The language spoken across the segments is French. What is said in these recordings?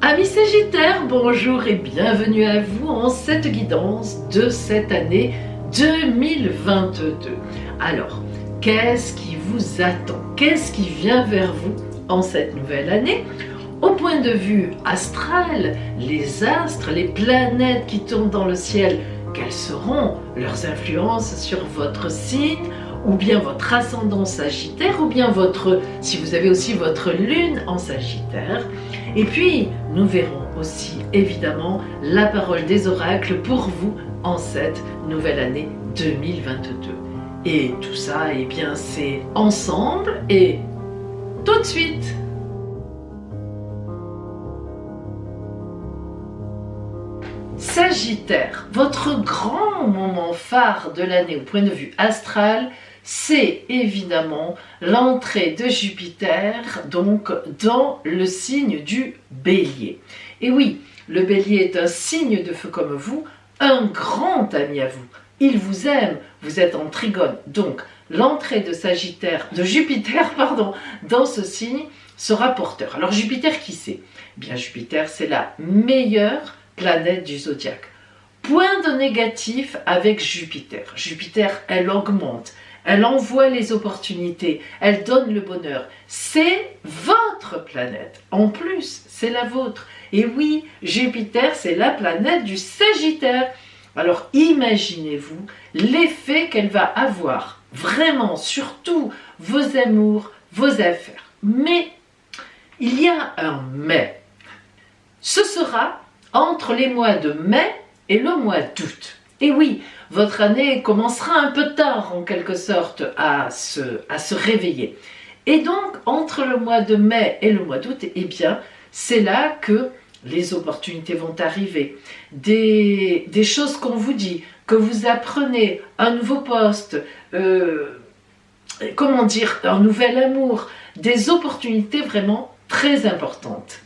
Amis Sagittaires, bonjour et bienvenue à vous en cette guidance de cette année 2022. Alors, qu'est-ce qui vous attend? Qu'est-ce qui vient vers vous en cette nouvelle année? Au point de vue astral, les astres, les planètes qui tournent dans le ciel, quelles seront leurs influences sur votre signe, ou bien votre ascendant Sagittaire, ou bien si vous avez aussi votre lune en Sagittaire. Et puis, nous verrons aussi évidemment la parole des oracles pour vous en cette nouvelle année 2022. Et tout ça, eh bien, c'est ensemble et tout de suite. Sagittaire, votre grand moment phare de l'année au point de vue astral, c'est évidemment l'entrée de Jupiter donc dans le signe du Bélier. Et oui, le Bélier est un signe de feu comme vous, un grand ami à vous. Il vous aime, vous êtes en trigone. Donc l'entrée de Jupiter dans ce signe sera porteur. Alors Jupiter, qui c'est? Bien Jupiter, c'est la meilleure planète du zodiaque. Point de négatif avec Jupiter. Jupiter, elle augmente. Elle envoie les opportunités, elle donne le bonheur. C'est votre planète. En plus, c'est la vôtre. Et oui, Jupiter, c'est la planète du Sagittaire. Alors imaginez-vous l'effet qu'elle va avoir, vraiment, surtout vos amours, vos affaires. Mais, il y a un mais. Ce sera entre les mois de mai et le mois d'août. Et oui, votre année commencera un peu tard en quelque sorte à se réveiller. Et donc, entre le mois de mai et le mois d'août, eh bien, c'est là que les opportunités vont arriver. Des choses qu'on vous dit, que vous apprenez, un nouveau poste, un nouvel amour, des opportunités vraiment très importantes.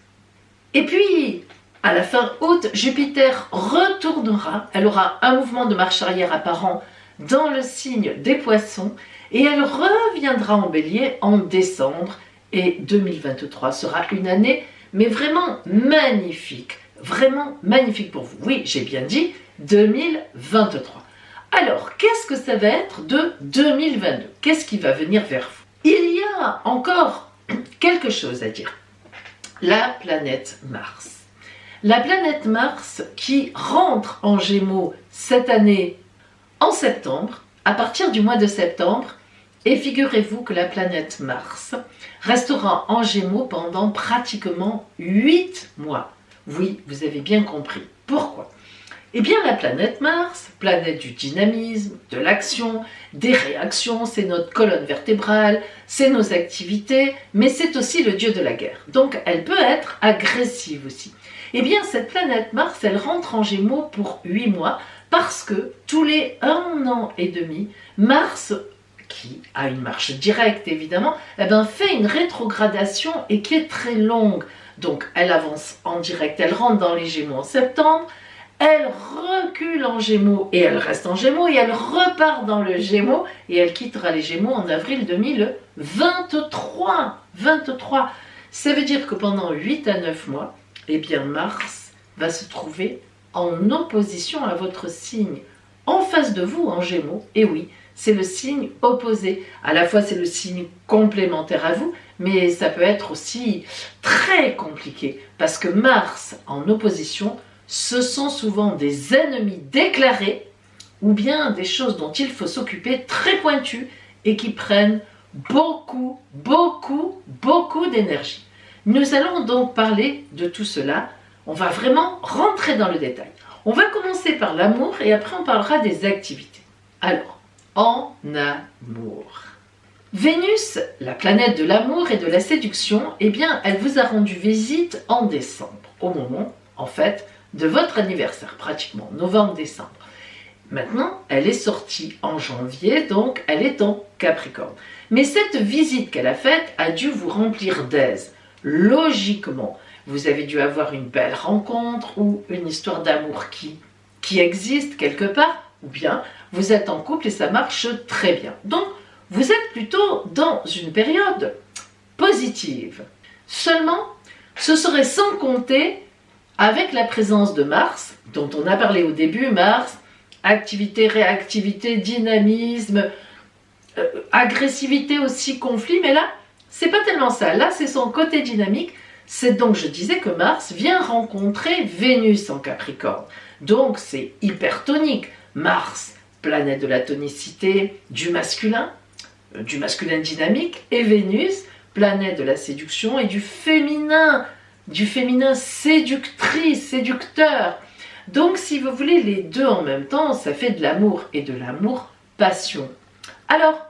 Et puis, à la fin août, Jupiter retournera, elle aura un mouvement de marche arrière apparent dans le signe des Poissons et elle reviendra en Bélier en décembre et 2023 sera une année mais vraiment magnifique pour vous. Oui, j'ai bien dit 2023. Alors, qu'est-ce que ça va être de 2022? Qu'est-ce qui va venir vers vous? Il y a encore quelque chose à dire. La planète Mars. La planète Mars qui rentre en Gémeaux cette année en septembre, à partir du mois de septembre, et figurez-vous que la planète Mars restera en Gémeaux pendant pratiquement 8 mois. Oui, vous avez bien compris. Pourquoi? Eh bien, la planète Mars, planète du dynamisme, de l'action, des réactions, c'est notre colonne vertébrale, c'est nos activités, mais c'est aussi le dieu de la guerre. Donc, elle peut être agressive aussi. Eh bien, cette planète Mars, elle rentre en Gémeaux pour 8 mois parce que tous les 1 an et demi, Mars, qui a une marche directe évidemment, fait une rétrogradation et qui est très longue. Donc, elle avance en direct, elle rentre dans les Gémeaux en septembre, elle recule en Gémeaux et elle reste en Gémeaux et elle repart dans le Gémeaux et elle quittera les Gémeaux en avril 2023. Ça veut dire que pendant 8 à 9 mois, eh bien Mars va se trouver en opposition à votre signe, en face de vous en Gémeaux. Et oui, c'est le signe opposé. À la fois, c'est le signe complémentaire à vous, mais ça peut être aussi très compliqué, parce que Mars en opposition, ce sont souvent des ennemis déclarés, ou bien des choses dont il faut s'occuper très pointues, et qui prennent beaucoup d'énergie. Nous allons donc parler de tout cela. On va vraiment rentrer dans le détail. On va commencer par l'amour et après on parlera des activités. Alors, en amour. Vénus, la planète de l'amour et de la séduction, eh bien, elle vous a rendu visite en décembre, au moment, en fait, de votre anniversaire, pratiquement, novembre-décembre. Maintenant, elle est sortie en janvier, donc elle est en Capricorne. Mais cette visite qu'elle a faite a dû vous remplir d'aise. Logiquement, vous avez dû avoir une belle rencontre ou une histoire d'amour qui existe quelque part, ou bien vous êtes en couple et ça marche très bien. Donc, vous êtes plutôt dans une période positive. Seulement, ce serait sans compter Avec la présence de Mars, dont on a parlé au début, Mars, activité, réactivité, dynamisme, agressivité aussi, conflit, mais là, c'est pas tellement ça. Là, c'est son côté dynamique. C'est donc, je disais que Mars vient rencontrer Vénus en Capricorne. Donc, c'est hypertonique. Mars, planète de la tonicité, du masculin dynamique, et Vénus, planète de la séduction et du féminin séductrice, séducteur. Donc, si vous voulez les deux en même temps, ça fait de l'amour et de l'amour passion. Alors,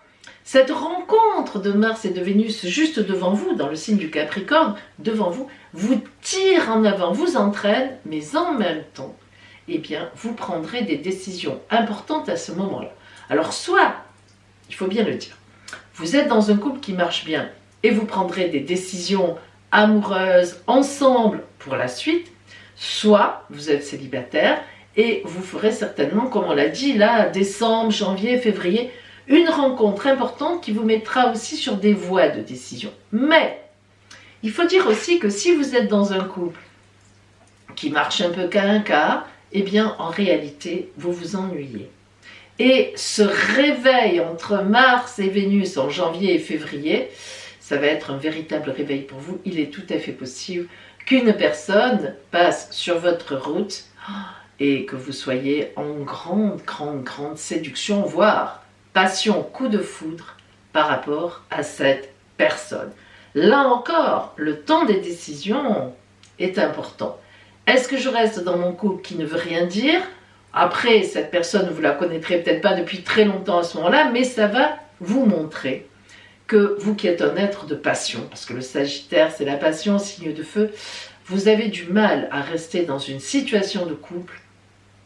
cette rencontre de Mars et de Vénus juste devant vous, dans le signe du Capricorne, devant vous, vous tire en avant, vous entraîne, mais en même temps, eh bien, vous prendrez des décisions importantes à ce moment-là. Alors, soit, il faut bien le dire, vous êtes dans un couple qui marche bien et vous prendrez des décisions amoureuses ensemble pour la suite, soit vous êtes célibataire et vous ferez certainement, comme on l'a dit, là, décembre, janvier, février, une rencontre importante qui vous mettra aussi sur des voies de décision. Mais, il faut dire aussi que si vous êtes dans un couple qui marche un peu qu'à un quart, eh bien, en réalité, vous vous ennuyez. Et ce réveil entre Mars et Vénus en janvier et février, ça va être un véritable réveil pour vous. Il est tout à fait possible qu'une personne passe sur votre route et que vous soyez en grande séduction, voire passion, coup de foudre par rapport à cette personne. Là encore, le temps des décisions est important. Est-ce que je reste dans mon couple qui ne veut rien dire? Après, cette personne, vous la connaîtrez peut-être pas depuis très longtemps à ce moment-là, mais ça va vous montrer que vous qui êtes un être de passion, parce que le Sagittaire, c'est la passion, signe de feu, vous avez du mal à rester dans une situation de couple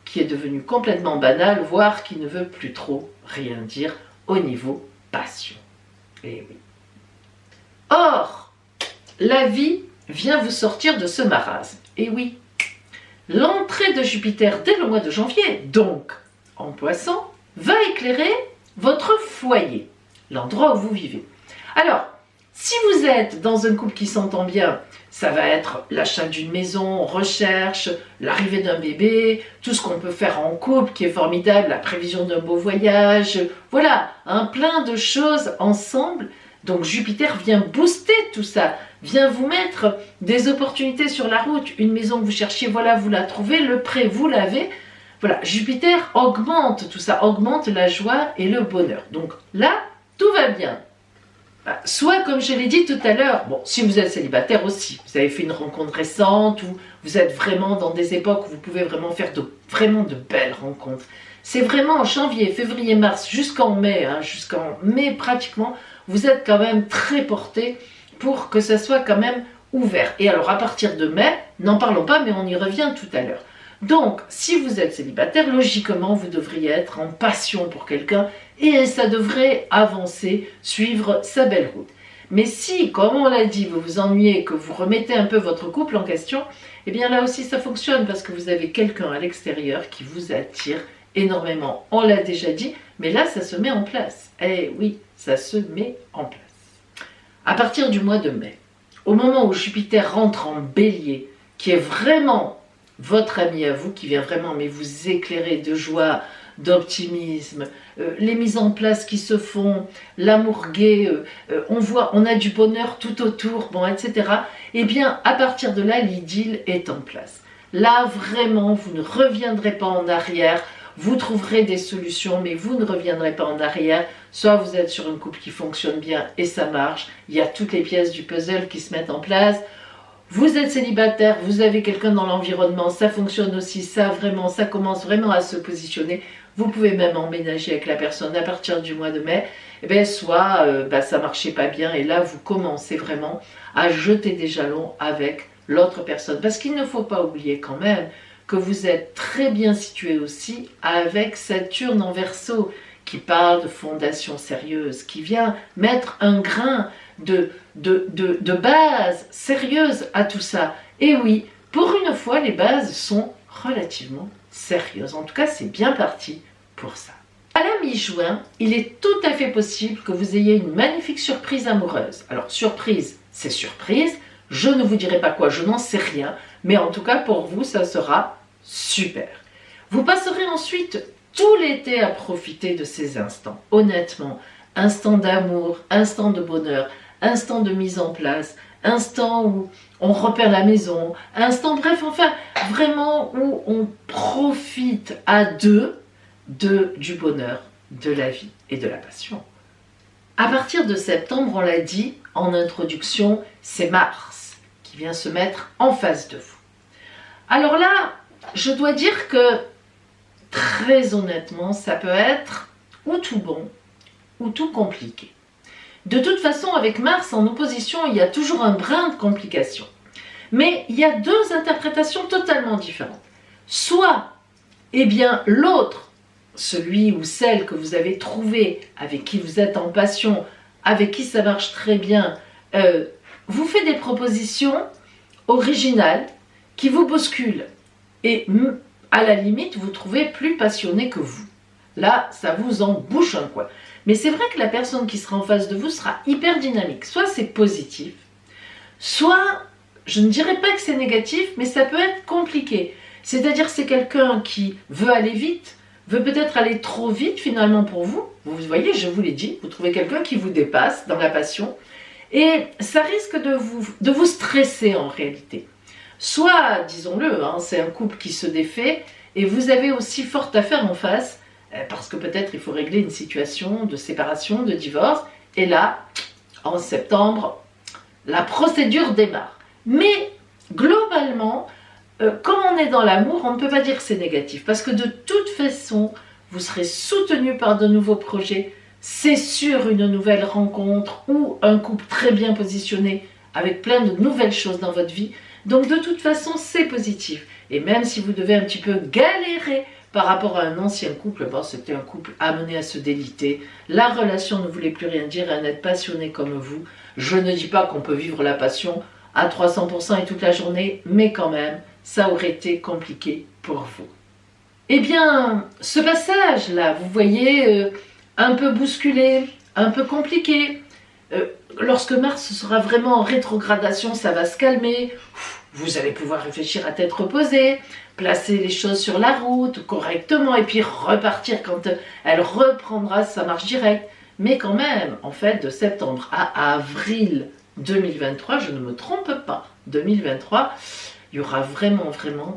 qui est devenue complètement banale, voire qui ne veut plus trop rien dire au niveau passion. Eh oui. Or, la vie vient vous sortir de ce marasme. Et oui, l'entrée de Jupiter dès le mois de janvier, donc en Poisson, va éclairer votre foyer, l'endroit où vous vivez. Alors, si vous êtes dans un couple qui s'entend bien, ça va être l'achat d'une maison, recherche, l'arrivée d'un bébé, tout ce qu'on peut faire en couple qui est formidable, la prévision d'un beau voyage, voilà, plein de choses ensemble. Donc Jupiter vient booster tout ça, vient vous mettre des opportunités sur la route, une maison que vous cherchiez, voilà, vous la trouvez, le prêt, vous l'avez. Voilà, Jupiter augmente tout ça, augmente la joie et le bonheur. Donc là, tout va bien. Soit, comme je l'ai dit tout à l'heure, bon, si vous êtes célibataire aussi, vous avez fait une rencontre récente ou vous êtes vraiment dans des époques où vous pouvez vraiment faire vraiment de belles rencontres. C'est vraiment en janvier, février, mars, jusqu'en mai pratiquement, vous êtes quand même très porté pour que ça soit quand même ouvert. Et alors à partir de mai, n'en parlons pas, mais on y revient tout à l'heure. Donc, si vous êtes célibataire, logiquement, vous devriez être en passion pour quelqu'un et ça devrait avancer, suivre sa belle route. Mais si, comme on l'a dit, vous vous ennuyez, que vous remettez un peu votre couple en question, eh bien là aussi ça fonctionne parce que vous avez quelqu'un à l'extérieur qui vous attire énormément. On l'a déjà dit, mais là ça se met en place. Eh oui, ça se met en place. À partir du mois de mai, au moment où Jupiter rentre en Bélier, qui est vraiment votre ami à vous, qui vient vraiment vous éclairer de joie, d'optimisme, les mises en place qui se font, l'amour gai, on a du bonheur tout autour, bon, etc. Eh bien, à partir de là, l'idylle est en place. Là, vraiment, vous ne reviendrez pas en arrière, vous trouverez des solutions, mais vous ne reviendrez pas en arrière. Soit vous êtes sur un couple qui fonctionne bien et ça marche, il y a toutes les pièces du puzzle qui se mettent en place. Vous êtes célibataire, vous avez quelqu'un dans l'environnement, ça fonctionne aussi, ça commence vraiment à se positionner. Vous pouvez même emménager avec la personne à partir du mois de mai. Eh bien, soit ça ne marchait pas bien et là vous commencez vraiment à jeter des jalons avec l'autre personne. Parce qu'il ne faut pas oublier quand même que vous êtes très bien situé aussi avec Saturne en Verseau qui parle de fondation sérieuse, qui vient mettre un grain de base sérieuse à tout ça. Et oui, pour une fois, les bases sont relativement sérieuses. En tout cas, c'est bien parti pour ça. À la mi-juin, il est tout à fait possible que vous ayez une magnifique surprise amoureuse. Alors, surprise, c'est surprise. Je ne vous dirai pas quoi, je n'en sais rien. Mais en tout cas, pour vous, ça sera super. Vous passerez ensuite tout l'été à profiter de ces instants. Honnêtement, instant d'amour, instant de bonheur, instant de mise en place, instant où on repère la maison, instant, bref, enfin, vraiment où on profite à deux du bonheur, de la vie et de la passion. À partir de septembre, on l'a dit en introduction, c'est Mars qui vient se mettre en face de vous. Alors là, je dois dire que très honnêtement, ça peut être ou tout bon ou tout compliqué. De toute façon, avec Mars en opposition, il y a toujours un brin de complication. Mais il y a deux interprétations totalement différentes. Soit, eh bien, l'autre, celui ou celle que vous avez trouvé, avec qui vous êtes en passion, avec qui ça marche très bien, vous fait des propositions originales qui vous bousculent. Et à la limite, vous trouvez plus passionné que vous. Là, ça vous en bouche un coin. Mais c'est vrai que la personne qui sera en face de vous sera hyper dynamique. Soit c'est positif, soit, je ne dirais pas que c'est négatif, mais ça peut être compliqué. C'est-à-dire que c'est quelqu'un qui veut aller vite, veut peut-être aller trop vite finalement pour vous. Vous voyez, je vous l'ai dit, vous trouvez quelqu'un qui vous dépasse dans la passion. Et ça risque de vous stresser en réalité. Soit, disons-le, hein, c'est un couple qui se défait et vous avez aussi fort à faire en face parce que peut-être il faut régler une situation de séparation, de divorce. Et là, en septembre, la procédure démarre. Mais globalement, comme on est dans l'amour, on ne peut pas dire que c'est négatif parce que de toute façon, vous serez soutenu par de nouveaux projets. C'est sûr une nouvelle rencontre ou un couple très bien positionné avec plein de nouvelles choses dans votre vie. Donc de toute façon, c'est positif. Et même si vous devez un petit peu galérer par rapport à un ancien couple, bon, c'était un couple amené à se déliter, la relation ne voulait plus rien dire, à être passionné comme vous. Je ne dis pas qu'on peut vivre la passion à 300% et toute la journée, mais quand même, ça aurait été compliqué pour vous. Eh bien, ce passage-là, vous voyez, un peu bousculé, un peu compliqué. Lorsque Mars sera vraiment en rétrogradation, ça va se calmer. Vous allez pouvoir réfléchir à tête reposée, placer les choses sur la route correctement et puis repartir quand elle reprendra sa marche directe. Mais quand même, en fait, de septembre à avril 2023, je ne me trompe pas, 2023, il y aura vraiment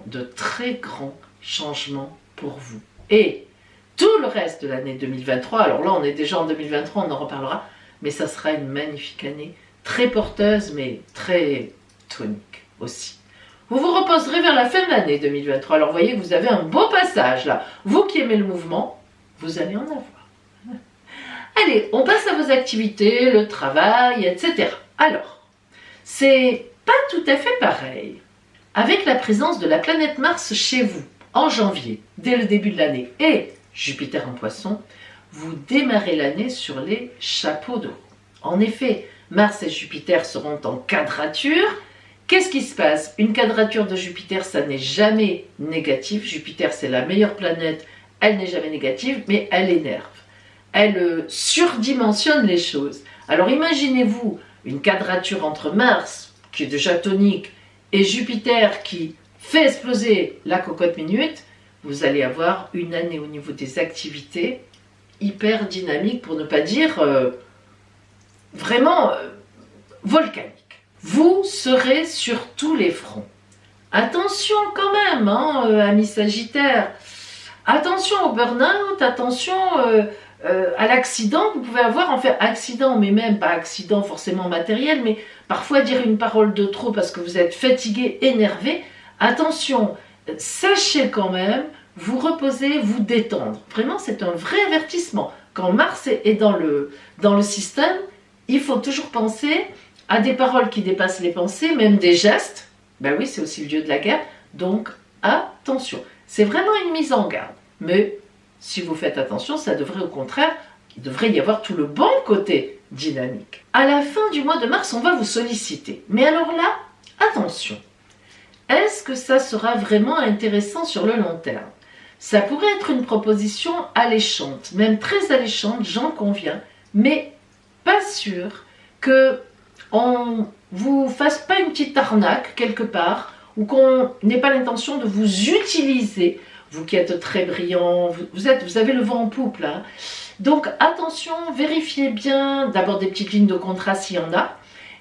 de très grands changements pour vous. Et tout le reste de l'année 2023, alors là on est déjà en 2023, on en reparlera, mais ça sera une magnifique année, très porteuse mais très tonique aussi. Vous vous reposerez vers la fin de l'année 2023, alors vous voyez que vous avez un beau passage là. Vous qui aimez le mouvement, vous allez en avoir. Allez, on passe à vos activités, le travail, etc. Alors, c'est pas tout à fait pareil. Avec la présence de la planète Mars chez vous, en janvier, dès le début de l'année, et Jupiter en Poisson, vous démarrez l'année sur les chapeaux de roue. En effet, Mars et Jupiter seront en quadrature. Qu'est-ce qui se passe? Une quadrature de Jupiter, ça n'est jamais négatif. Jupiter, c'est la meilleure planète, elle n'est jamais négative, mais elle énerve. Elle surdimensionne les choses. Alors imaginez-vous une quadrature entre Mars, qui est déjà tonique, et Jupiter qui fait exploser la cocotte minute. Vous allez avoir une année au niveau des activités hyper dynamique, pour ne pas dire vraiment volcanique. Vous serez sur tous les fronts. Attention quand même, hein, amis Sagittaires. Attention au burn-out, attention à l'accident que vous pouvez avoir. En fait, accident, mais même pas accident forcément matériel, mais parfois dire une parole de trop parce que vous êtes fatigué, énervé. Attention, sachez quand même vous reposer, vous détendre. Vraiment, c'est un vrai avertissement. Quand Mars est dans le système, il faut toujours penser à des paroles qui dépassent les pensées, même des gestes. Ben oui, c'est aussi le dieu de la guerre. Donc, attention. C'est vraiment une mise en garde. Mais si vous faites attention, ça devrait au contraire, il devrait y avoir tout le bon côté dynamique. À la fin du mois de mars, on va vous solliciter. Mais alors là, attention. Est-ce que ça sera vraiment intéressant sur le long terme? Ça pourrait être une proposition alléchante, même très alléchante, j'en conviens, mais pas sûr qu'on vous fasse pas une petite arnaque quelque part, ou qu'on n'ait pas l'intention de vous utiliser, vous qui êtes très brillant, vous avez le vent en poupe là. Donc attention, vérifiez bien d'abord des petites lignes de contrat s'il y en a.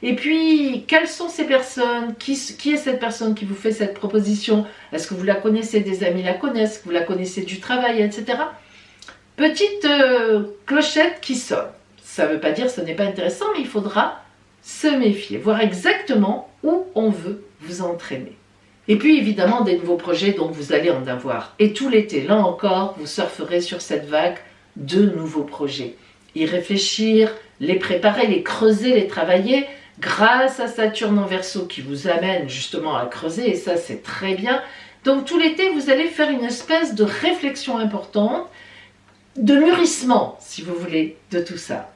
Et puis, quelles sont ces personnes? Qui est cette personne qui vous fait cette proposition? Est-ce que vous la connaissez, des amis la connaissent, que vous la connaissez du travail, etc. Petite clochette qui sonne. Ça ne veut pas dire que ce n'est pas intéressant, mais il faudra se méfier, voir exactement où on veut vous entraîner. Et puis évidemment des nouveaux projets, donc vous allez en avoir. Et tout l'été, là encore, vous surferez sur cette vague de nouveaux projets. Y réfléchir, les préparer, les creuser, les travailler, grâce à Saturne en Verseau qui vous amène justement à creuser, et ça c'est très bien. Donc tout l'été, vous allez faire une espèce de réflexion importante, de mûrissement, si vous voulez, de tout ça.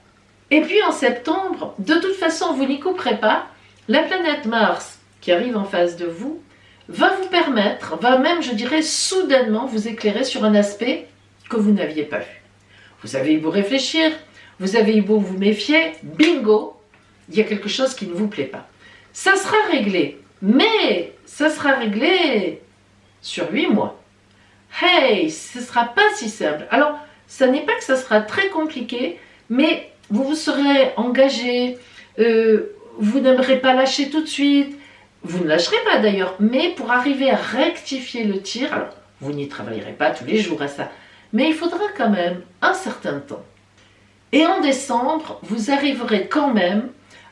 Et puis en septembre, de toute façon, vous n'y couperez pas, la planète Mars qui arrive en face de vous va vous permettre, va même, je dirais, soudainement vous éclairer sur un aspect que vous n'aviez pas vu. Vous avez eu beau réfléchir, vous avez eu beau vous méfier, bingo, il y a quelque chose qui ne vous plaît pas. Ça sera réglé, mais ça sera réglé sur 8 mois. Hey, ce ne sera pas si simple. Alors, ça n'est pas que ça sera très compliqué, mais vous vous serez engagé, vous n'aimerez pas lâcher tout de suite, vous ne lâcherez pas d'ailleurs, mais pour arriver à rectifier le tir, alors vous n'y travaillerez pas tous les jours à ça, mais il faudra quand même un certain temps. Et en décembre, vous arriverez quand même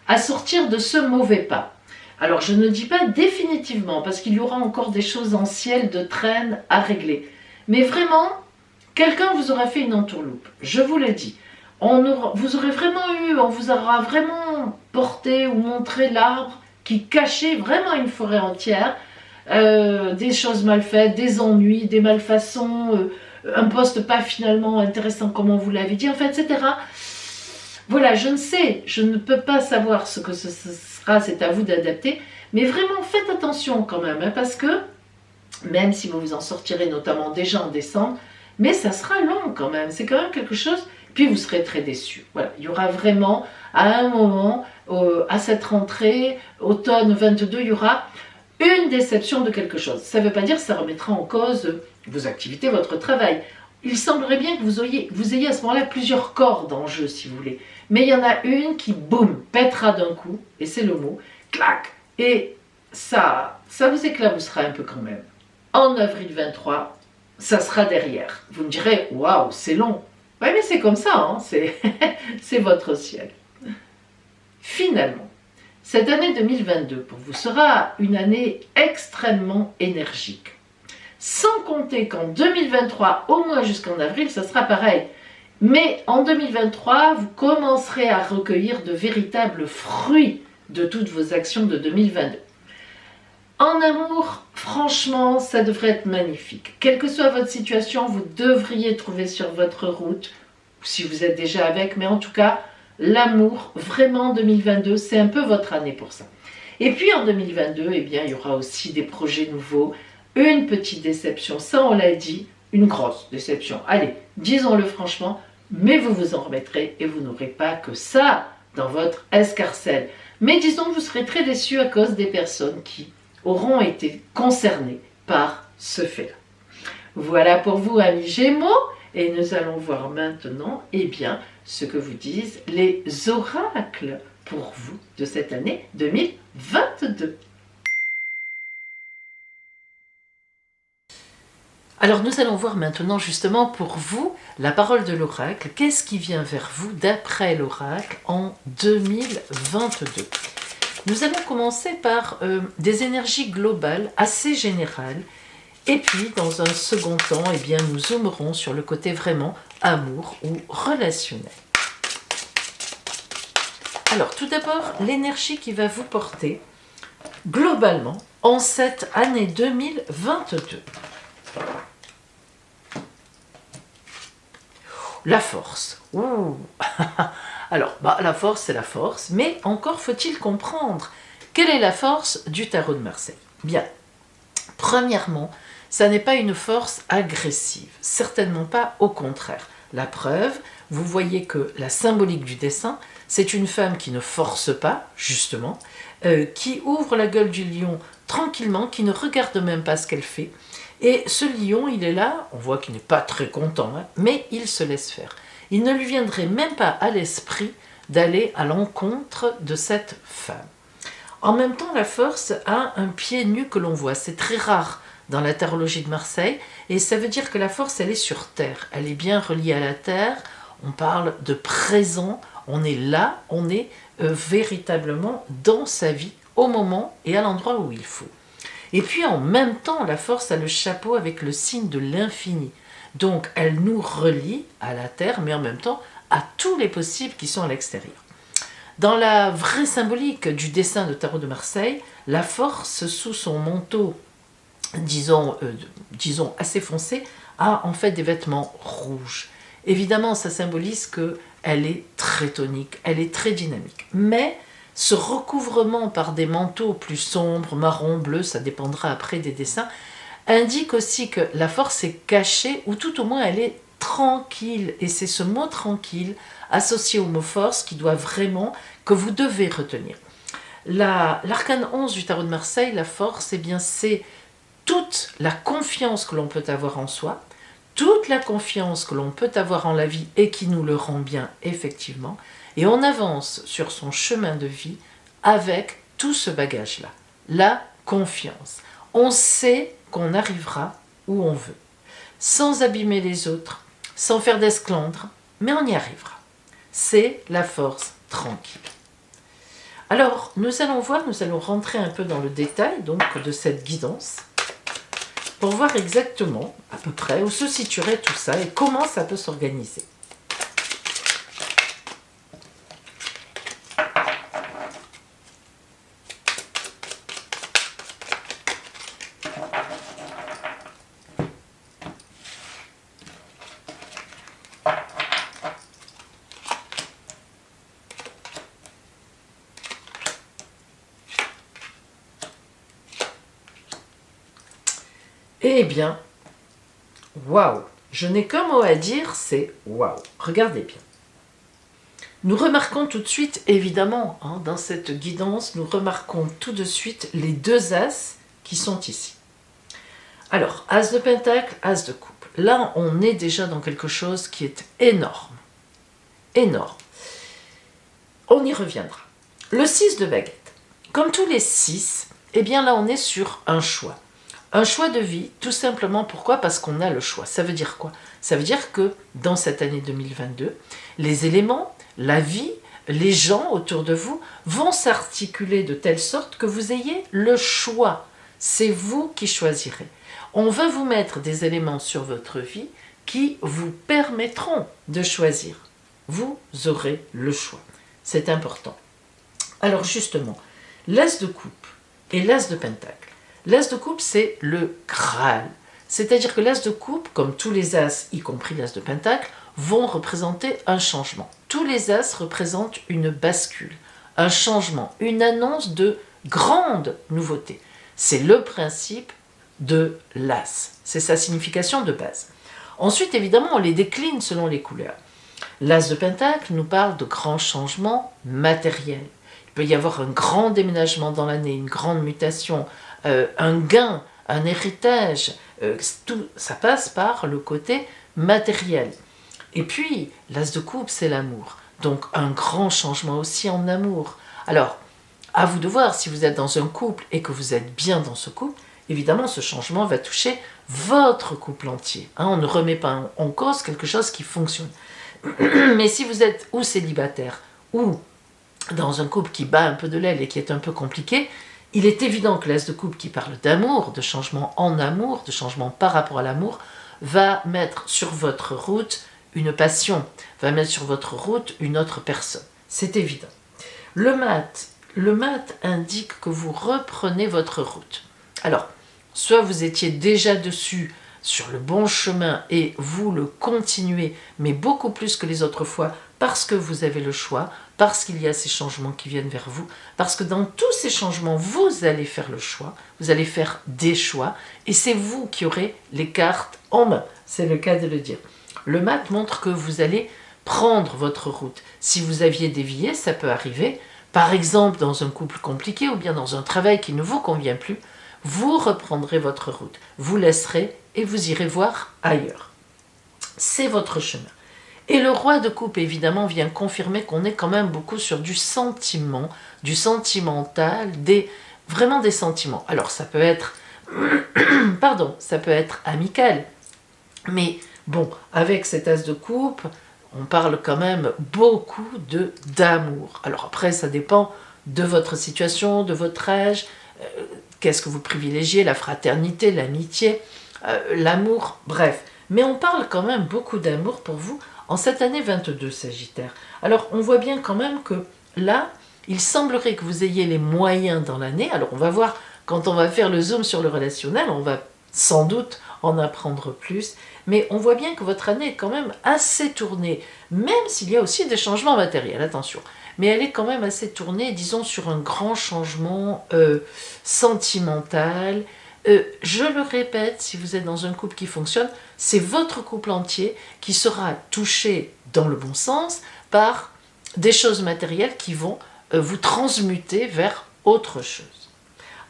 à sortir de ce mauvais pas. Alors je ne dis pas définitivement, parce qu'il y aura encore des choses en ciel de traîne à régler, mais vraiment, quelqu'un vous aura fait une entourloupe, je vous le dis. Vous aurez vraiment eu, on vous aura vraiment porté ou montré l'arbre qui cachait vraiment une forêt entière, des choses mal faites, des ennuis, des malfaçons, un poste pas finalement intéressant comme on vous l'avait dit, enfin, etc. Voilà, je ne sais, je ne peux pas savoir ce que ce sera, c'est à vous d'adapter, mais vraiment faites attention quand même, hein, parce que même si vous vous en sortirez notamment déjà en décembre, mais ça sera long quand même, c'est quand même quelque chose, puis vous serez très déçus. Voilà, il y aura vraiment à un moment, à cette rentrée, automne 22, il y aura une déception de quelque chose. Ça ne veut pas dire que ça remettra en cause vos activités, votre travail. Il semblerait bien que vous ayez à ce moment-là plusieurs cordes en jeu, si vous voulez. Mais il y en a une qui, boum, pètera d'un coup, et c'est le mot, clac, et ça vous éclaboussera un peu quand même. En avril 23, ça sera derrière. Vous me direz, waouh, c'est long. Oui, mais c'est comme ça, hein, c'est votre ciel. Finalement, cette année 2022 pour vous sera une année extrêmement énergique. Sans compter qu'en 2023, au moins jusqu'en avril, ça sera pareil. Mais en 2023, vous commencerez à recueillir de véritables fruits de toutes vos actions de 2022. En amour, franchement, ça devrait être magnifique. Quelle que soit votre situation, vous devriez trouver sur votre route, ou si vous êtes déjà avec, mais en tout cas, l'amour, vraiment 2022, c'est un peu votre année pour ça. Et puis en 2022, eh bien, il y aura aussi des projets nouveaux, une petite déception, ça on l'a dit, une grosse déception. Allez, disons-le franchement, mais vous vous en remettrez et vous n'aurez pas que ça dans votre escarcelle. Mais disons que vous serez très déçus à cause des personnes qui auront été concernées par ce fait-là. Voilà pour vous, amis Gémeaux, et nous allons voir maintenant, eh bien, ce que vous disent les oracles pour vous de cette année 2022. Alors nous allons voir maintenant justement pour vous la parole de l'oracle. Qu'est-ce qui vient vers vous d'après l'oracle en 2022? Nous allons commencer par des énergies globales assez générales. Et puis dans un second temps, eh bien, nous zoomerons sur le côté vraiment amour ou relationnel. Alors tout d'abord, l'énergie qui va vous porter globalement en cette année 2022. La force. Ouh. Alors, la force, c'est la force, mais encore faut-il comprendre quelle est la force du tarot de Marseille. Bien, premièrement, ça n'est pas une force agressive, certainement pas, au contraire. La preuve, vous voyez que la symbolique du dessin, c'est une femme qui ne force pas, justement, qui ouvre la gueule du lion tranquillement, qui ne regarde même pas ce qu'elle fait. Et ce lion, il est là, on voit qu'il n'est pas très content, hein, mais il se laisse faire. Il ne lui viendrait même pas à l'esprit d'aller à l'encontre de cette femme. En même temps, la force a un pied nu que l'on voit. C'est très rare dans la tarologie de Marseille, et ça veut dire que la force, elle est sur terre. Elle est bien reliée à la terre. On parle de présent. On est là, on est véritablement dans sa vie, au moment et à l'endroit où il faut. Et puis en même temps, la force a le chapeau avec le signe de l'infini. Donc elle nous relie à la terre, mais en même temps à tous les possibles qui sont à l'extérieur. Dans la vraie symbolique du dessin de tarot de Marseille, la force sous son manteau, disons assez foncé, a en fait des vêtements rouges. Évidemment, ça symbolise qu'elle est très tonique, elle est très dynamique. Mais ce recouvrement par des manteaux plus sombres, marron, bleu, ça dépendra après des dessins, indique aussi que la force est cachée, ou tout au moins elle est tranquille. Et c'est ce mot tranquille, associé au mot force, que vous devez retenir. L'arcane 11 du tarot de Marseille, la force, eh bien, c'est toute la confiance que l'on peut avoir en soi, toute la confiance que l'on peut avoir en la vie et qui nous le rend bien, effectivement. Et on avance sur son chemin de vie avec tout ce bagage-là. La confiance. On sait qu'on arrivera où on veut, sans abîmer les autres, sans faire d'esclandre, mais on y arrivera. C'est la force tranquille. Alors, nous allons rentrer un peu dans le détail donc, de cette guidance, pour voir exactement, à peu près, où se situerait tout ça et comment ça peut s'organiser. Eh bien, waouh! Je n'ai qu'un mot à dire, c'est waouh! Regardez bien. Nous remarquons tout de suite, évidemment, hein, dans cette guidance, nous remarquons tout de suite les deux as qui sont ici. Alors, as de pentacle, as de coupe. Là, on est déjà dans quelque chose qui est énorme. Énorme. On y reviendra. Le 6 de baguette. Comme tous les 6, eh bien là, on est sur un choix. Un choix de vie, tout simplement, pourquoi? Parce qu'on a le choix. Ça veut dire quoi? Ça veut dire que dans cette année 2022, les éléments, la vie, les gens autour de vous vont s'articuler de telle sorte que vous ayez le choix. C'est vous qui choisirez. On va vous mettre des éléments sur votre vie qui vous permettront de choisir. Vous aurez le choix. C'est important. Alors justement, l'as de coupe et l'as de pentacle. L'as de coupe, c'est le Graal. C'est-à-dire que l'as de coupe, comme tous les as, y compris l'as de pentacle, vont représenter un changement. Tous les as représentent une bascule, un changement, une annonce de grande nouveauté. C'est le principe de l'as. C'est sa signification de base. Ensuite, évidemment, on les décline selon les couleurs. L'as de pentacle nous parle de grands changements matériels. Il peut y avoir un grand déménagement dans l'année, une grande mutation, un gain, un héritage, tout ça passe par le côté matériel. Et puis, l'as de coupe, c'est l'amour. Donc, un grand changement aussi en amour. Alors, à vous de voir, si vous êtes dans un couple et que vous êtes bien dans ce couple, évidemment, ce changement va toucher votre couple entier. Hein, on ne remet pas en cause quelque chose qui fonctionne. Mais si vous êtes ou célibataire ou dans un couple qui bat un peu de l'aile et qui est un peu compliqué, il est évident que l'as de coupe qui parle d'amour, de changement en amour, de changement par rapport à l'amour, va mettre sur votre route une passion, va mettre sur votre route une autre personne. C'est évident. Le mat indique que vous reprenez votre route. Alors, soit vous étiez déjà dessus, sur le bon chemin, et vous le continuez, mais beaucoup plus que les autres fois, parce que vous avez le choix, parce qu'il y a ces changements qui viennent vers vous, parce que dans tous ces changements, vous allez faire le choix, vous allez faire des choix, et c'est vous qui aurez les cartes en main, c'est le cas de le dire. Le mat montre que vous allez prendre votre route. Si vous aviez dévié, ça peut arriver, par exemple dans un couple compliqué, ou bien dans un travail qui ne vous convient plus, vous reprendrez votre route, vous laisserez et vous irez voir ailleurs. C'est votre chemin. Et le roi de coupe, évidemment, vient confirmer qu'on est quand même beaucoup sur du sentiment, du sentimental, vraiment des sentiments. Alors, ça peut être, pardon, ça peut être amical, mais bon, avec cet as de coupe, on parle quand même beaucoup d'amour. Alors après, ça dépend de votre situation, de votre âge, qu'est-ce que vous privilégiez, la fraternité, l'amitié, l'amour, bref. Mais on parle quand même beaucoup d'amour pour vous en cette année 22, Sagittaire. Alors, on voit bien quand même que là, il semblerait que vous ayez les moyens dans l'année. Alors, on va voir, quand on va faire le zoom sur le relationnel, on va sans doute en apprendre plus. Mais on voit bien que votre année est quand même assez tournée, même s'il y a aussi des changements matériels, attention. Mais elle est quand même assez tournée, disons, sur un grand changement sentimental. Je le répète, si vous êtes dans un couple qui fonctionne, c'est votre couple entier qui sera touché dans le bon sens par des choses matérielles qui vont vous transmuter vers autre chose.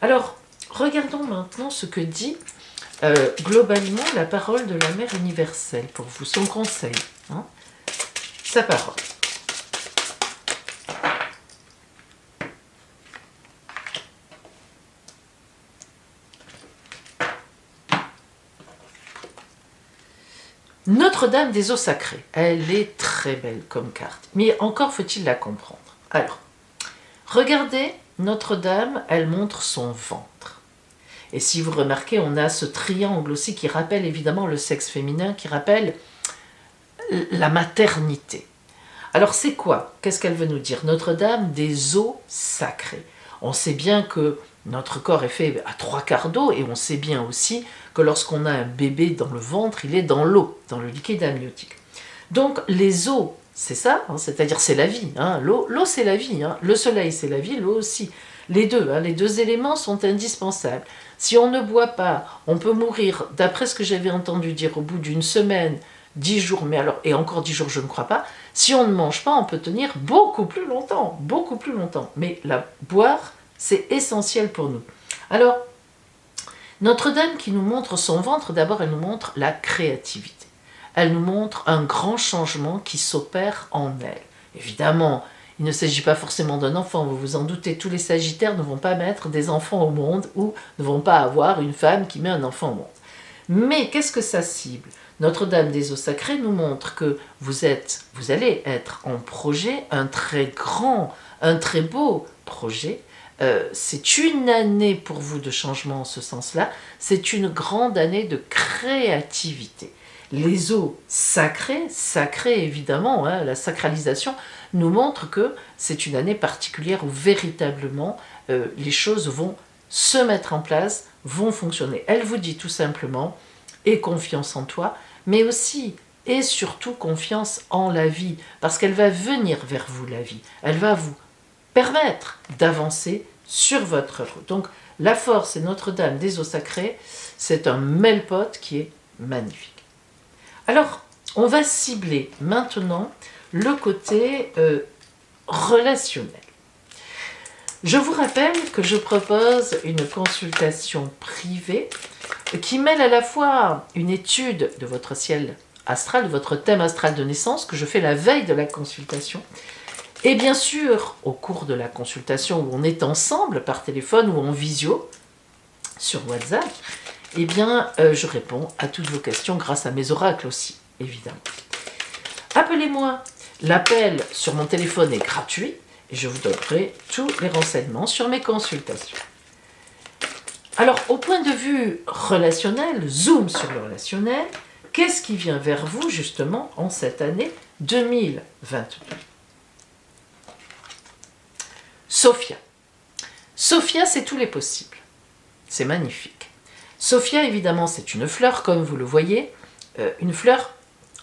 Alors, regardons maintenant ce que dit globalement la parole de la Mère universelle pour vous, son conseil, hein, sa parole. Notre-Dame des eaux sacrées, elle est très belle comme carte, mais encore faut-il la comprendre. Alors, regardez, Notre-Dame, elle montre son ventre. Et si vous remarquez, on a ce triangle aussi qui rappelle évidemment le sexe féminin, qui rappelle la maternité. Alors c'est quoi? Qu'est-ce qu'elle veut nous dire? Notre-Dame des eaux sacrées. On sait bien que notre corps est fait à 3/4 d'eau et on sait bien aussi que lorsqu'on a un bébé dans le ventre, il est dans l'eau, dans le liquide amniotique. Donc les eaux, c'est ça, hein, c'est-à-dire c'est la vie. Hein, l'eau c'est la vie, hein, le soleil c'est la vie, l'eau aussi. Les deux éléments sont indispensables. Si on ne boit pas, on peut mourir, d'après ce que j'avais entendu dire, au bout d'une semaine, 10 jours, mais alors, et encore 10 jours je ne crois pas. Si on ne mange pas, on peut tenir beaucoup plus longtemps, beaucoup plus longtemps. Mais boire, c'est essentiel pour nous. Alors, Notre-Dame qui nous montre son ventre, d'abord elle nous montre la créativité. Elle nous montre un grand changement qui s'opère en elle. Évidemment, il ne s'agit pas forcément d'un enfant, vous vous en doutez, tous les Sagittaires ne vont pas mettre des enfants au monde ou ne vont pas avoir une femme qui met un enfant au monde. Mais qu'est-ce que ça cible? Notre-Dame des eaux sacrées nous montre que vous allez être en projet, un très grand, un très beau projet. C'est une année pour vous de changement en ce sens-là, c'est une grande année de créativité. Les eaux sacrées évidemment, hein, la sacralisation nous montre que c'est une année particulière où véritablement les choses vont se mettre en place, vont fonctionner. Elle vous dit tout simplement, aie confiance en toi, mais aussi et surtout confiance en la vie, parce qu'elle va venir vers vous, la vie. Elle va vous permettre d'avancer sur votre route. Donc la force et Notre-Dame des eaux sacrées, c'est un melpote qui est magnifique. Alors, on va cibler maintenant le côté relationnel. Je vous rappelle que je propose une consultation privée qui mêle à la fois une étude de votre ciel astral, de votre thème astral de naissance, que je fais la veille de la consultation, et bien sûr, au cours de la consultation où on est ensemble par téléphone ou en visio, sur WhatsApp, eh bien, je réponds à toutes vos questions grâce à mes oracles aussi, évidemment. Appelez-moi. L'appel sur mon téléphone est gratuit et je vous donnerai tous les renseignements sur mes consultations. Alors, au point de vue relationnel, zoom sur le relationnel, qu'est-ce qui vient vers vous justement en cette année 2022? Sophia. Sophia, c'est tous les possibles. C'est magnifique. Sophia, évidemment, c'est une fleur, comme vous le voyez, une fleur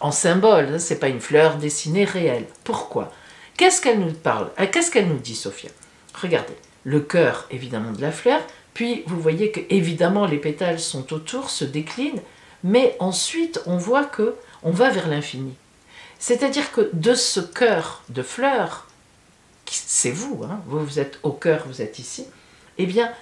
en symbole, c'est pas une fleur dessinée réelle. Pourquoi? Qu'est-ce qu'elle nous parle? Qu'est-ce qu'elle nous dit, Sophia? Regardez, le cœur, évidemment, de la fleur, puis vous voyez que, évidemment, les pétales sont autour, se déclinent, mais ensuite, on voit que on va vers l'infini. C'est-à-dire que de ce cœur de fleurs, c'est vous, hein, vous êtes au cœur, vous êtes ici, eh bien,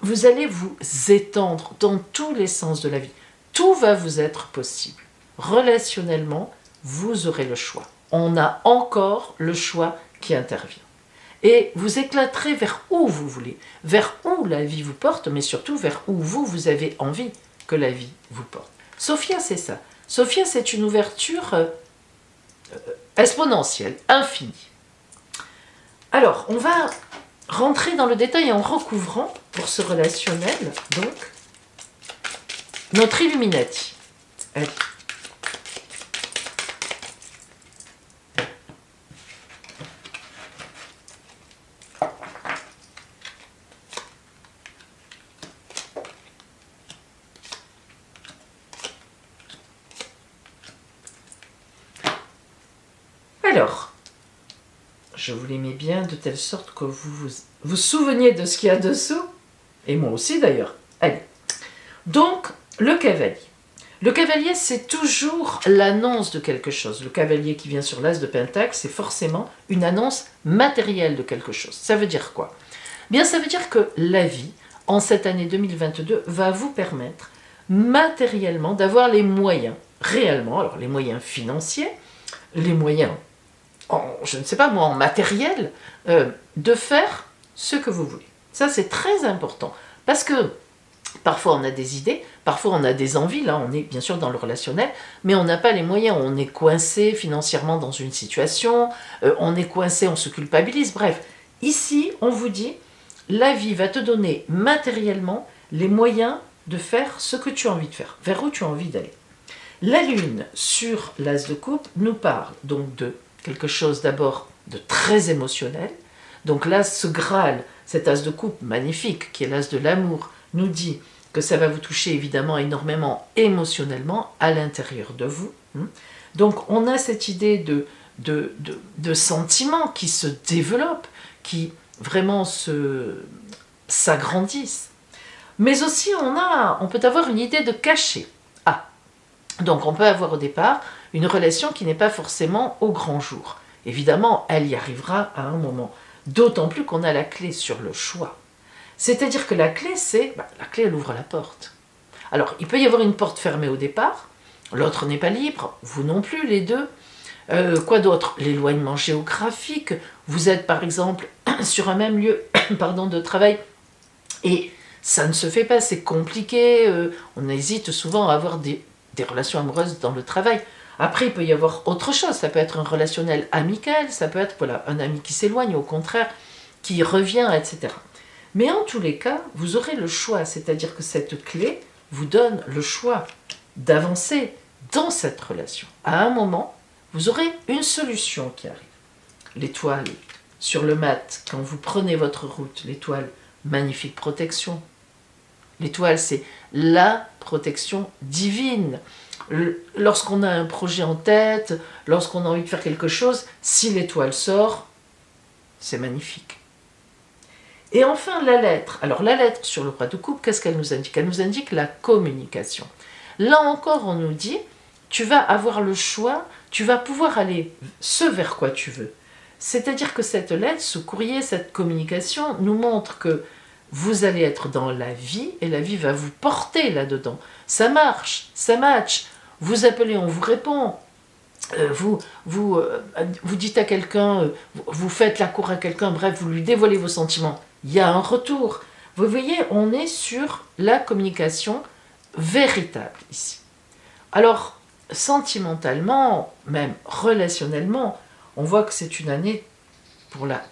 vous allez vous étendre dans tous les sens de la vie. Tout va vous être possible. Relationnellement, vous aurez le choix. On a encore le choix qui intervient. Et vous éclaterez vers où vous voulez, vers où la vie vous porte, mais surtout vers où vous avez envie que la vie vous porte. Sophia, c'est ça. Sophia, c'est une ouverture exponentielle, infinie. Alors, on va rentrer dans le détail en recouvrant, pour ce relationnel, donc, notre Illuminati. Alors, je vous les mets bien de telle sorte que vous souveniez de ce qu'il y a dessous, et moi aussi d'ailleurs. Allez, donc le cavalier. Le cavalier, c'est toujours l'annonce de quelque chose. Le cavalier qui vient sur l'as de Pentacle, c'est forcément une annonce matérielle de quelque chose. Ça veut dire quoi? Bien, ça veut dire que la vie, en cette année 2022, va vous permettre matériellement d'avoir les moyens, réellement, alors les moyens financiers, les moyens je ne sais pas moi, en matériel, de faire ce que vous voulez. Ça, c'est très important. Parce que parfois, on a des idées, parfois, on a des envies. Là, on est bien sûr dans le relationnel, mais on n'a pas les moyens. On est coincé financièrement dans une situation, on est coincé, on se culpabilise. Bref, ici, on vous dit, la vie va te donner matériellement les moyens de faire ce que tu as envie de faire, vers où tu as envie d'aller. La Lune, sur l'as de coupe, nous parle donc de quelque chose d'abord de très émotionnel. Donc là, ce Graal, cet as de coupe magnifique, qui est l'as de l'amour, nous dit que ça va vous toucher évidemment énormément émotionnellement à l'intérieur de vous. Donc on a cette idée de sentiments qui se développent, qui vraiment s'agrandissent. Mais aussi on peut avoir une idée de cachet. Donc on peut avoir au départ une relation qui n'est pas forcément au grand jour. Évidemment, elle y arrivera à un moment. D'autant plus qu'on a la clé sur le choix. C'est-à-dire que la clé, la clé, elle ouvre la porte. Alors, il peut y avoir une porte fermée au départ, l'autre n'est pas libre, vous non plus, les deux. Quoi d'autre? L'éloignement géographique. Vous êtes par exemple sur un même lieu de travail et ça ne se fait pas, c'est compliqué. On hésite souvent à avoir des relations amoureuses dans le travail. Après, il peut y avoir autre chose. Ça peut être un relationnel amical, ça peut être un ami qui s'éloigne, au contraire, qui revient, etc. Mais en tous les cas, vous aurez le choix. C'est-à-dire que cette clé vous donne le choix d'avancer dans cette relation. À un moment, vous aurez une solution qui arrive. L'étoile sur le mat, quand vous prenez votre route, l'étoile, magnifique protection. L'étoile, c'est la protection divine. Lorsqu'on a un projet en tête, lorsqu'on a envie de faire quelque chose, si l'étoile sort, c'est magnifique. Et enfin, la lettre. Alors, la lettre sur le roi de coupe, qu'est-ce qu'elle nous indique? Elle nous indique la communication. Là encore, on nous dit, tu vas avoir le choix, tu vas pouvoir aller ce vers quoi tu veux. C'est-à-dire que cette lettre, ce courrier, cette communication nous montre que vous allez être dans la vie et la vie va vous porter là-dedans. Ça marche, ça match. Vous appelez, on vous répond. Vous dites à quelqu'un, vous faites la cour à quelqu'un, bref, vous lui dévoilez vos sentiments. Il y a un retour. Vous voyez, on est sur la communication véritable ici. Alors, sentimentalement, même relationnellement, on voit que c'est une année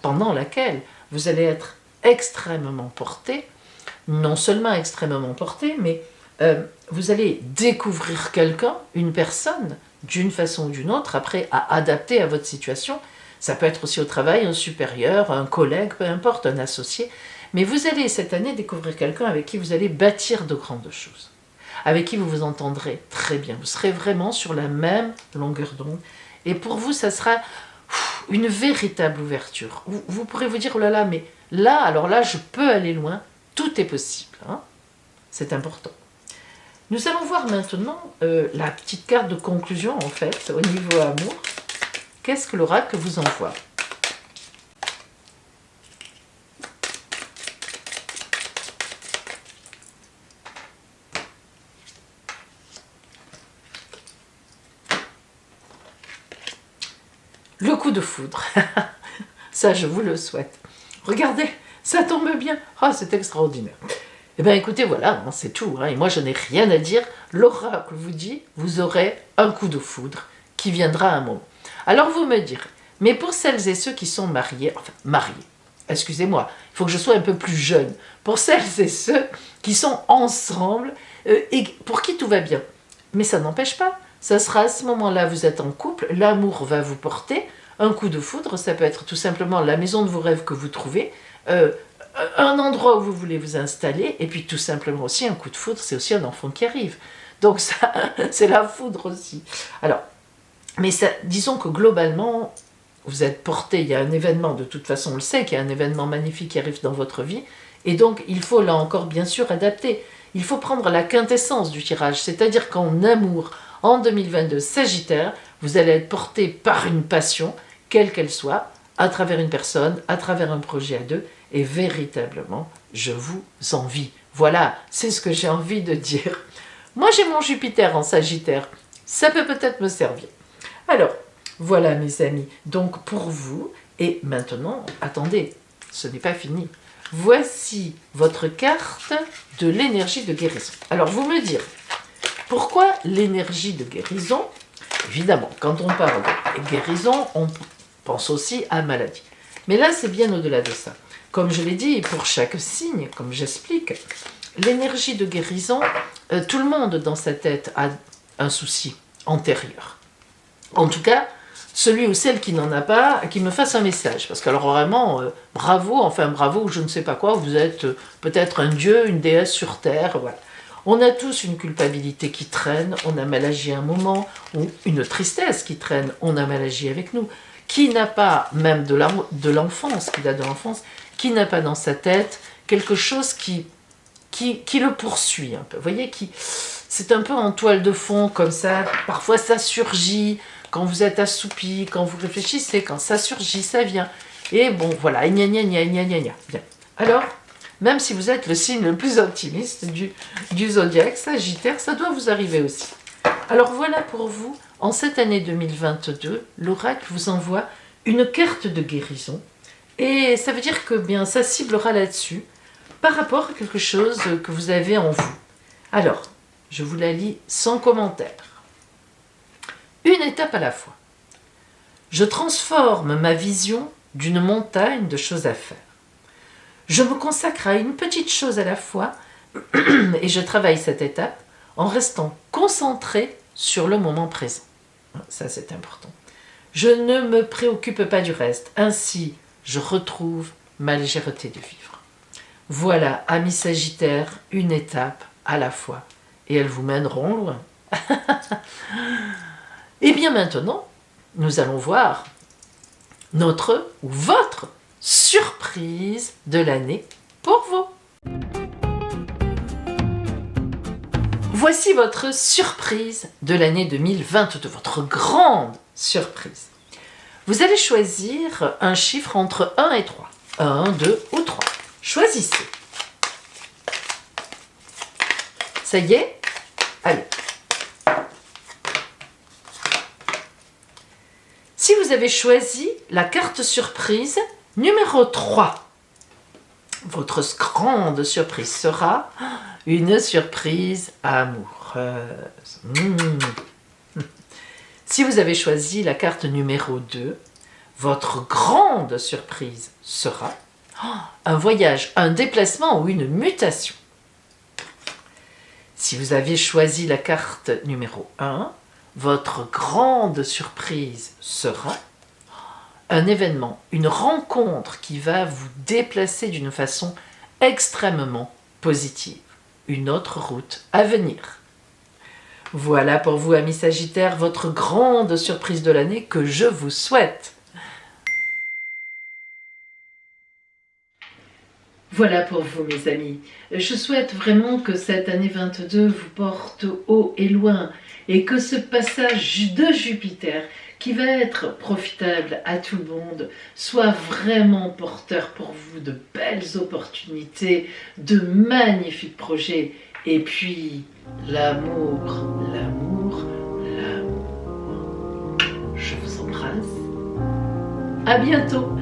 pendant laquelle vous allez être extrêmement porté, non seulement extrêmement porté, mais vous allez découvrir quelqu'un, une personne, d'une façon ou d'une autre, après à adapter à votre situation. Ça peut être aussi au travail, un supérieur, un collègue, peu importe, un associé. Mais vous allez cette année découvrir quelqu'un avec qui vous allez bâtir de grandes choses, avec qui vous vous entendrez très bien. Vous serez vraiment sur la même longueur d'onde. Et pour vous, ça sera une véritable ouverture. Vous pourrez vous dire, oh là là, mais là, alors là, je peux aller loin. Tout est possible. Hein, c'est important. Nous allons voir maintenant la petite carte de conclusion, en fait, au niveau amour. Qu'est-ce que l'oracle vous envoie? le coup de foudre. Ça, je vous le souhaite. Regardez, ça tombe bien. Ah, c'est extraordinaire. Eh bien, écoutez, voilà, hein, c'est tout. Hein, et moi, je n'ai rien à dire. L'oracle vous dit, vous aurez un coup de foudre qui viendra à un moment. Alors, vous me direz, mais pour celles et ceux qui sont mariés, enfin, mariés, excusez-moi, il faut que je sois un peu plus jeune. Pour celles et ceux qui sont ensemble et pour qui tout va bien. Mais ça n'empêche pas. Ça sera à ce moment-là, vous êtes en couple, l'amour va vous porter. Un coup de foudre, ça peut être tout simplement la maison de vos rêves que vous trouvez, un endroit où vous voulez vous installer, et puis tout simplement aussi un coup de foudre, c'est aussi un enfant qui arrive. Donc ça, c'est la foudre aussi. Alors, mais ça, disons que globalement, vous êtes porté, il y a un événement, de toute façon on le sait, qu'il y a un événement magnifique qui arrive dans votre vie, et donc il faut là encore bien sûr adapter. Il faut prendre la quintessence du tirage, c'est-à-dire qu'en amour, en 2022, Sagittaire, vous allez être porté par une passion, quelle qu'elle soit, à travers une personne, à travers un projet à deux, et véritablement, je vous envie. Voilà, c'est ce que j'ai envie de dire. Moi, j'ai mon Jupiter en Sagittaire, ça peut peut-être me servir. Alors, voilà mes amis, donc pour vous, et maintenant, attendez, ce n'est pas fini. Voici votre carte de l'énergie de guérison. Alors, vous me direz, pourquoi l'énergie de guérison? Évidemment, quand on parle de guérison, on pense aussi à maladie. Mais là, c'est bien au-delà de ça. Comme je l'ai dit, pour chaque signe, comme j'explique, l'énergie de guérison, tout le monde dans sa tête a un souci antérieur. En tout cas, celui ou celle qui n'en a pas, qui me fasse un message. Parce que alors vraiment, bravo, ou je ne sais pas quoi, vous êtes peut-être un dieu, une déesse sur terre, voilà. On a tous une culpabilité qui traîne, on a mal agi à un moment, ou une tristesse qui traîne, on a mal agi avec nous. Qui n'a pas, même de l'enfance, qui date de l'enfance, qui n'a pas dans sa tête quelque chose qui le poursuit un peu. Vous voyez, c'est un peu en toile de fond, comme ça, parfois ça surgit, quand vous êtes assoupi, quand vous réfléchissez, quand ça surgit, ça vient. Et bon, voilà, gna gna gna gna gna gna. Bien. Alors, même si vous êtes le signe le plus optimiste du zodiaque, Sagittaire, ça doit vous arriver aussi. Alors voilà pour vous, en cette année 2022, l'oracle vous envoie une carte de guérison. Et ça veut dire que bien, ça ciblera là-dessus, par rapport à quelque chose que vous avez en vous. Alors, je vous la lis sans commentaire. Une étape à la fois. Je transforme ma vision d'une montagne de choses à faire. Je me consacre à une petite chose à la fois et je travaille cette étape en restant concentré sur le moment présent. Ça, c'est important. Je ne me préoccupe pas du reste. Ainsi, je retrouve ma légèreté de vivre. Voilà, amis Sagittaires, une étape à la fois. Et elles vous mèneront loin. Et bien maintenant, nous allons voir notre ou votre surprise de l'année pour vous. Voici votre surprise de l'année 2022, votre grande surprise. Vous allez choisir un chiffre entre 1 et 3. 1, 2 ou 3. Choisissez. Ça y est? Allez. Si vous avez choisi la carte surprise numéro 3, votre grande surprise sera une surprise amoureuse. Si vous avez choisi la carte numéro 2, votre grande surprise sera un voyage, un déplacement ou une mutation. Si vous avez choisi la carte numéro 1, votre grande surprise sera un événement, une rencontre qui va vous déplacer d'une façon extrêmement positive. Une autre route à venir. Voilà pour vous, amis Sagittaires, votre grande surprise de l'année que je vous souhaite. Voilà pour vous, mes amis. Je souhaite vraiment que cette année 22 vous porte haut et loin et que ce passage de Jupiter, qui va être profitable à tout le monde, soit vraiment porteur pour vous de belles opportunités, de magnifiques projets. Et puis, l'amour, l'amour, l'amour. Je vous embrasse. À bientôt.